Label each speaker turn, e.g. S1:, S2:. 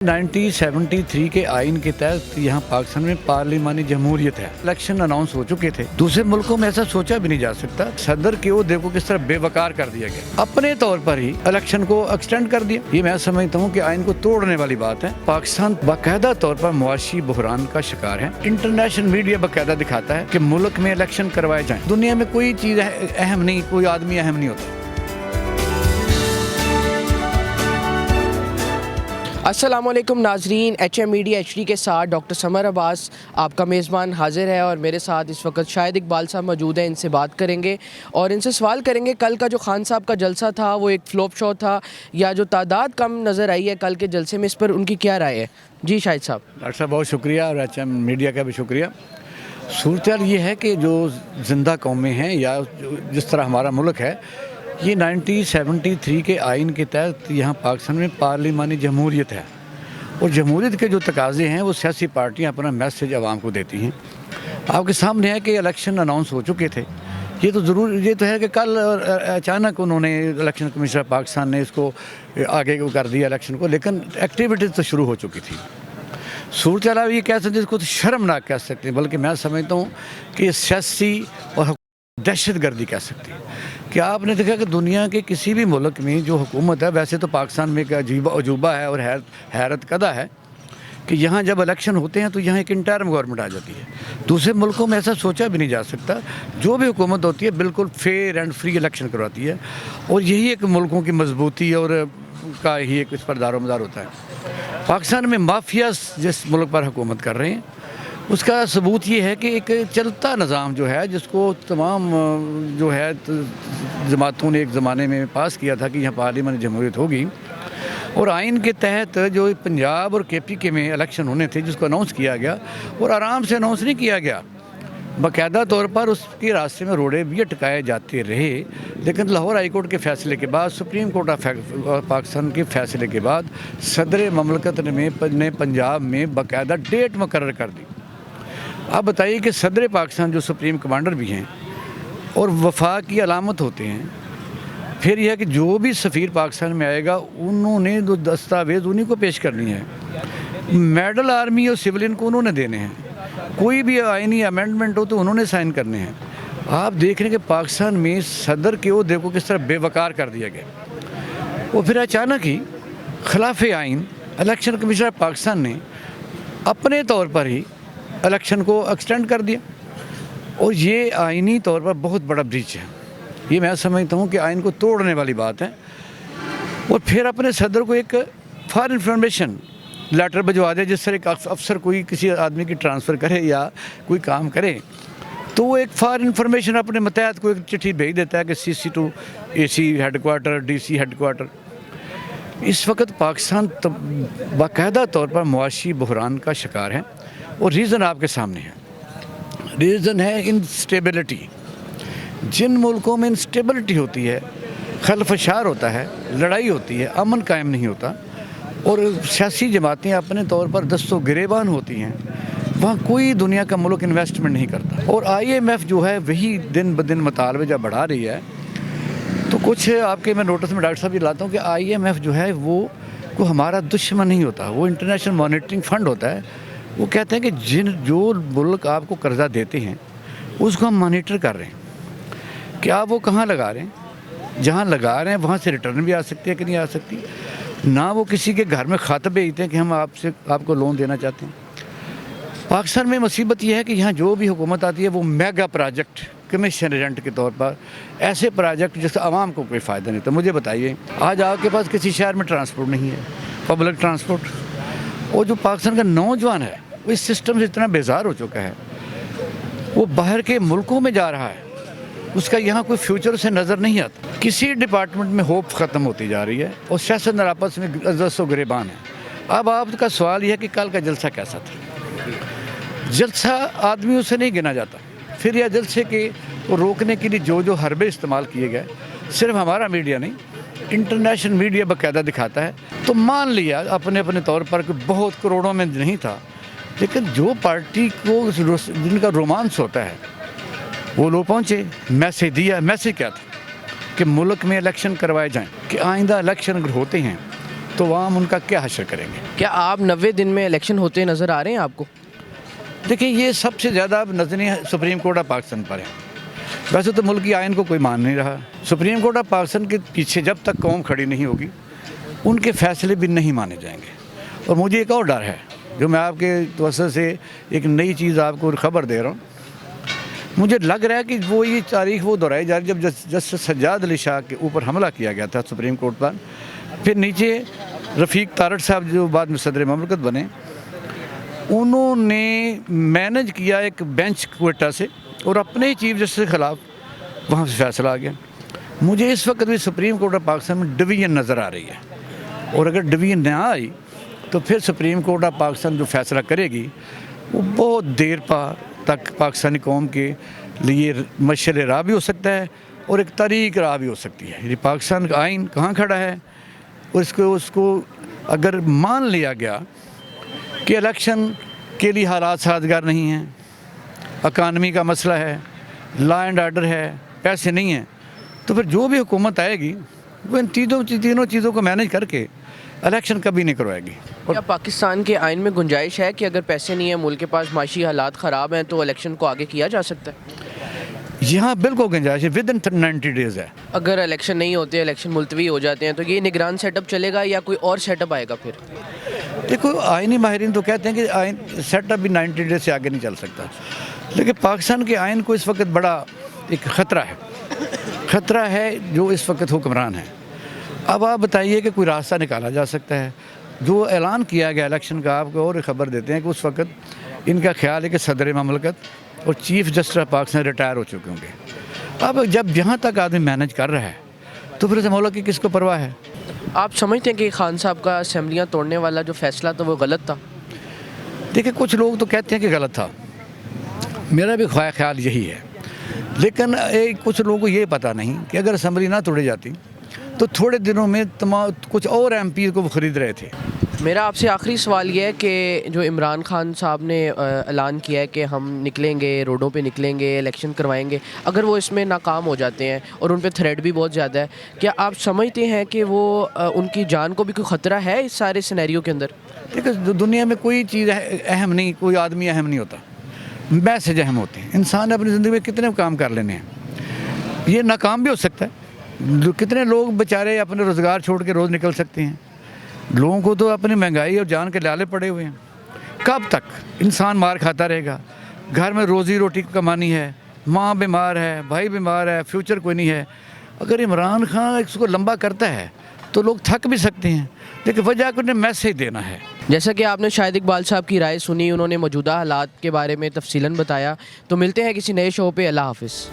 S1: 1973 के आइन के तहत यहाँ पाकिस्तान में पार्लिमानी जमहूरियत है। इलेक्शन अनाउंस हो चुके थे। दूसरे मुल्कों में ऐसा सोचा भी नहीं जा सकता। सदर के वो देखो किस तरह बेवकार कर दिया गया, अपने तौर पर ही इलेक्शन को एक्सटेंड कर दिया। ये मैं समझता हूँ कि आइन को तोड़ने वाली बात है। पाकिस्तान बाकायदा तौर पर मुआशी बहरान का शिकार है। इंटरनेशनल मीडिया बाकायदा दिखाता है कि मुल्क में इलेक्शन करवाए जाएं। दुनिया में कोई चीज़ अहम नहीं, कोई आदमी अहम नहीं होता।
S2: अस्सलामुअलैकुम नाजरीन, HM मीडिया HD के साथ डॉक्टर समर अब्बास आपका मेज़बान हाजिर है और मेरे साथ इस वक्त शाहिद इकबाल साहब मौजूद हैं। इनसे बात करेंगे और इनसे सवाल करेंगे कल का जो खान साहब का जलसा था वो एक फ्लॉप शो था या जो तादाद कम नज़र आई है कल के जलसे में, इस पर उनकी क्या राय है। जी शाहिद साहब।
S1: डॉक्टर साहब बहुत शुक्रिया और HM मीडिया का भी शुक्रिया। सूरत ये है कि जो ज़िंदा कौमें हैं या जिस तरह हमारा मुल्क है, ये 1973 के आइन के तहत यहाँ पाकिस्तान में पार्लिमानी जमहूरियत है और जमहूरियत के जो तकाज़े हैं वो सियासी पार्टियाँ अपना मैसेज आवाम को देती हैं। आपके सामने है कि इलेक्शन अनाउंस हो चुके थे। ये तो है कि कल अचानक उन्होंने इलेक्शन कमीशन पाकिस्तान ने इसको आगे कर दिया इलेक्शन को, लेकिन एक्टिविटीज़ तो शुरू हो चुकी थी। सूरत ये कह सकते इसको तो शर्मनाक कह सकते हैं, बल्कि मैं समझता हूँ कि ये सियासी और दहशत गर्दी कह सकती है। कि आपने देखा कि दुनिया के किसी भी मुल्क में जो हुकूमत है, वैसे तो पाकिस्तान में एक अजूबा है और हैरत कदा है कि यहाँ जब इलेक्शन होते हैं तो यहाँ एक इंटर्म गवर्नमेंट आ जाती है। दूसरे मुल्कों में ऐसा सोचा भी नहीं जा सकता। जो भी हुकूमत होती है बिल्कुल फेयर एंड फ्री इलेक्शन करवाती है और यही एक मुल्कों की मजबूती और का ही एक इस पर दारोमदार होता है। पाकिस्तान में माफिया जिस मुल्क पर हुकूमत कर रहे हैं उसका सबूत ये है कि एक चलता निज़ाम जो है, जिसको तमाम जो है जमातों ने एक ज़माने में पास किया था कि यहाँ पार्लियामानी जमहूरियत होगी और आइन के तहत जो पंजाब और KPK में इलेक्शन होने थे जिसको अनाउंस किया गया और आराम से अनाउंस नहीं किया गया, बाकायदा तौर पर उसके रास्ते में रोड़े भी अटकाए जाते रहे। लेकिन लाहौर हाई कोर्ट के फ़ैसले के बाद, सुप्रीम कोर्ट ऑफ पाकिस्तान के फ़ैसले के बाद सदर ममलकत ने पंजाब में बाकायदा डेट मुकर्रर कर दी। आप बताइए कि सदर पाकिस्तान जो सुप्रीम कमांडर भी हैं और वफा की अलामत होते हैं, फिर यह है कि जो भी सफ़ीर पाकिस्तान में आएगा उन्होंने जो दस्तावेज़ उन्हीं को पेश करनी है। मेडल आर्मी और सिविलियन को उन्होंने देने हैं। कोई भी आइनी अमेंडमेंट हो तो उन्होंने साइन करने हैं। आप देख रहे हैं कि पाकिस्तान में सदर के वो देखो किस तरह बेवकार कर दिया गया। वो फिर अचानक ही खिलाफ आइन इलेक्शन कमीशन पाकिस्तान ने अपने तौर पर ही इलेक्शन को एक्सटेंड कर दिया और ये आइनी तौर पर बहुत बड़ा ब्रीच है। ये मैं समझता हूँ कि आइन को तोड़ने वाली बात है। और फिर अपने सदर को एक फॉर इंफॉर्मेशन लेटर भिजवा दे, जिस तरह एक अफसर कोई किसी आदमी की ट्रांसफ़र करे या कोई काम करे तो वो एक फॉर इंफॉर्मेशन अपने मतहत को एक चिट्ठी भेज देता है कि CC to AC headquarter, DC headquarter. इस वक्त पाकिस्तान बाकायदा तौर पर मुआशी बहरान का शिकार है और रीज़न आपके सामने है। रीज़न है इंस्टेबिलिटी। जिन मुल्कों में इंस्टेबिलिटी होती है, खलफशार होता है, लड़ाई होती है, अमन कायम नहीं होता और सियासी जमातें अपने तौर पर दस्तों गिरेबान होती हैं, वहाँ कोई दुनिया का मुल्क इन्वेस्टमेंट नहीं करता। और IMF जो है वही दिन ब दिन मुतालबे जब बढ़ा रही है तो कुछ आपके मैं नोटिस में डॉक्टर साहब ये लाता हूँ कि IMF जो है वो को हमारा दुश्मन नहीं होता, वो इंटरनेशनल मॉनिटरिंग फ़ंड होता है। वो कहते हैं कि जो मुल्क आपको कर्जा देते हैं उसको हम मॉनिटर कर रहे हैं कि आप वो कहाँ लगा रहे हैं। जहाँ लगा रहे हैं वहाँ से रिटर्न भी आ सकती है कि नहीं आ सकती। ना वो किसी के घर में ख़त भेजते हैं कि हम आपको लोन देना चाहते हैं। पाकिस्तान में मुसीबत ये है कि यहाँ जो भी हुकूमत आती है वो मेगा प्रोजेक्ट कमीशन एजेंट के तौर पर ऐसे प्रोजेक्ट जिससे आवाम को कोई फ़ायदा नहीं। तो मुझे बताइए, आज आपके पास किसी शहर में ट्रांसपोर्ट नहीं है, पब्लिक ट्रांसपोर्ट, और जो पाकिस्तान का नौजवान है वो इस सिस्टम से इतना बेजार हो चुका है, वो बाहर के मुल्कों में जा रहा है, उसका यहाँ कोई फ्यूचर से नज़र नहीं आता। किसी डिपार्टमेंट में होप ख़त्म होती जा रही है और सियासतदान आपस में दस्तों गिरेबान है। अब आपका सवाल यह है कि कल का जलसा कैसा था। जलसा आदमियों से नहीं गिना जाता। फिर यह जलसे के रोकने के लिए जो हरबे इस्तेमाल किए गए, सिर्फ हमारा मीडिया नहीं, इंटरनेशनल मीडिया बाकायदा दिखाता है। तो मान लिया अपने अपने तौर पर कि बहुत करोड़ों में नहीं था, लेकिन जो पार्टी को जिनका रोमांस होता है वो लोग पहुँचे, मैसेज दिया। मैसेज क्या था कि मुल्क में इलेक्शन करवाए जाएं, कि आइंदा इलेक्शन अगर होते हैं تو عوام ان کا کیا حشر کریں گے؟
S2: کیا آپ 90 دن میں الیکشن ہوتے نظر آ رہے ہیں آپ کو؟
S1: دیکھیں یہ سب سے زیادہ اب نظریہ سپریم کورٹ آف پاکستان پر ہے. ویسے تو ملک کی آئین کو کوئی مان نہیں رہا. سپریم کورٹ آف پاکستان کے پیچھے جب تک قوم کھڑی نہیں ہوگی ان کے فیصلے بھی نہیں مانے جائیں گے. اور مجھے ایک اور ڈر ہے جو میں آپ کے توسط سے ایک نئی چیز آپ کو خبر دے رہا ہوں. مجھے لگ رہا ہے کہ وہ یہ تاریخ وہ دہرائی جا رہی جب جسٹس سجاد علی شاہ کے اوپر حملہ کیا گیا تھا سپریم کورٹ پر. پھر نیچے رفیق تارڑ صاحب جو بعد میں صدر مملکت بنے, انہوں نے مینج کیا ایک بینچ کوئٹہ سے اور اپنے ہی چیف جسٹس کے خلاف وہاں سے فیصلہ آ گیا. مجھے اس وقت بھی سپریم کورٹ آف پاکستان میں ڈویژن نظر آ رہی ہے, اور اگر ڈویژن نہ آئی تو پھر سپریم کورٹ آف پاکستان جو فیصلہ کرے گی وہ بہت دیر تک پاکستانی قوم کے لیے مشعل راہ بھی ہو سکتا ہے اور ایک طریق راہ بھی ہو سکتی ہے. یہ پاکستان کا آئین کہاں کھڑا ہے, اور اس کو اگر مان لیا گیا کہ الیکشن کے لیے حالات سازگار نہیں ہیں, اکانومی کا مسئلہ ہے, لا اینڈ آرڈر ہے, پیسے نہیں ہیں, تو پھر جو بھی حکومت آئے گی وہ ان تینوں چیزوں کو مینج کر کے الیکشن کبھی نہیں کروائے گی.
S2: کیا پاکستان کے آئین میں گنجائش ہے کہ اگر پیسے نہیں ہیں, ملک کے پاس معاشی حالات خراب ہیں, تو الیکشن کو آگے کیا جا سکتا ہے؟
S1: یہاں بالکل گنجائش ہے, ود ان 90 ڈیز ہے.
S2: اگر الیکشن نہیں ہوتے, الیکشن ملتوی ہو جاتے ہیں, تو یہ نگران سیٹ اپ چلے گا یا کوئی اور سیٹ اپ آئے گا پھر؟
S1: دیکھو آئینی ماہرین تو کہتے ہیں کہ آئین سیٹ اپ بھی 90 ڈیز سے آگے نہیں چل سکتا, لیکن پاکستان کے آئین کو اس وقت بڑا ایک خطرہ ہے جو اس وقت حکمران ہے. اب آپ بتائیے کہ کوئی راستہ نکالا جا سکتا ہے. جو اعلان کیا گیا الیکشن کا, آپ کو اور خبر دیتے ہیں کہ اس وقت ان کا خیال ہے کہ صدر مملکت اور chief justice of Pakistan retire ہو چکے ہوں گے. اب جب یہاں تک آدمی مینج کر رہا ہے تو پھر ملک کی کس کو پرواہ ہے؟
S2: آپ سمجھتے ہیں کہ خان صاحب کا اسمبلیاں توڑنے والا جو فیصلہ تھا وہ غلط تھا؟
S1: دیکھیں کچھ لوگ تو کہتے ہیں کہ غلط تھا, میرا بھی خیال یہی ہے, لیکن کچھ لوگوں کو یہ پتہ نہیں کہ اگر اسمبلی نہ توڑی جاتی تو تھوڑے دنوں میں کچھ اور ایم پی کو وہ خرید رہے تھے.
S2: میرا آپ سے آخری سوال یہ ہے کہ جو عمران خان صاحب نے اعلان کیا ہے کہ ہم نکلیں گے, روڈوں پہ نکلیں گے, الیکشن کروائیں گے, اگر وہ اس میں ناکام ہو جاتے ہیں اور ان پہ تھریٹ بھی بہت زیادہ ہے, کیا آپ سمجھتے ہیں کہ وہ ان کی جان کو بھی کوئی خطرہ ہے اس سارے سینیریو کے اندر؟
S1: دیکھیں دنیا میں کوئی چیز اہم نہیں, کوئی آدمی اہم نہیں ہوتا, میسج اہم ہوتے ہیں. انسان نے اپنی زندگی میں کتنے کام کر لینے ہیں, یہ ناکام بھی ہو سکتا ہے. کتنے لوگ بیچارے اپنے روزگار چھوڑ کے روز نکل سکتے ہیں. لوگوں کو تو اپنی مہنگائی اور جان کے لالے پڑے ہوئے ہیں. کب تک انسان مار کھاتا رہے گا؟ گھر میں روزی روٹی کمانی ہے, ماں بیمار ہے, بھائی بیمار ہے, فیوچر کوئی نہیں ہے. اگر عمران خان اس کو لمبا کرتا ہے تو لوگ تھک بھی سکتے ہیں, لیکن وجہ کو انہیں میسج دینا ہے.
S2: جیسا کہ آپ نے شاہد اقبال صاحب کی رائے سنی, انہوں نے موجودہ حالات کے بارے میں تفصیلاً بتایا. تو ملتے ہیں کسی نئے شو پہ. اللہ حافظ.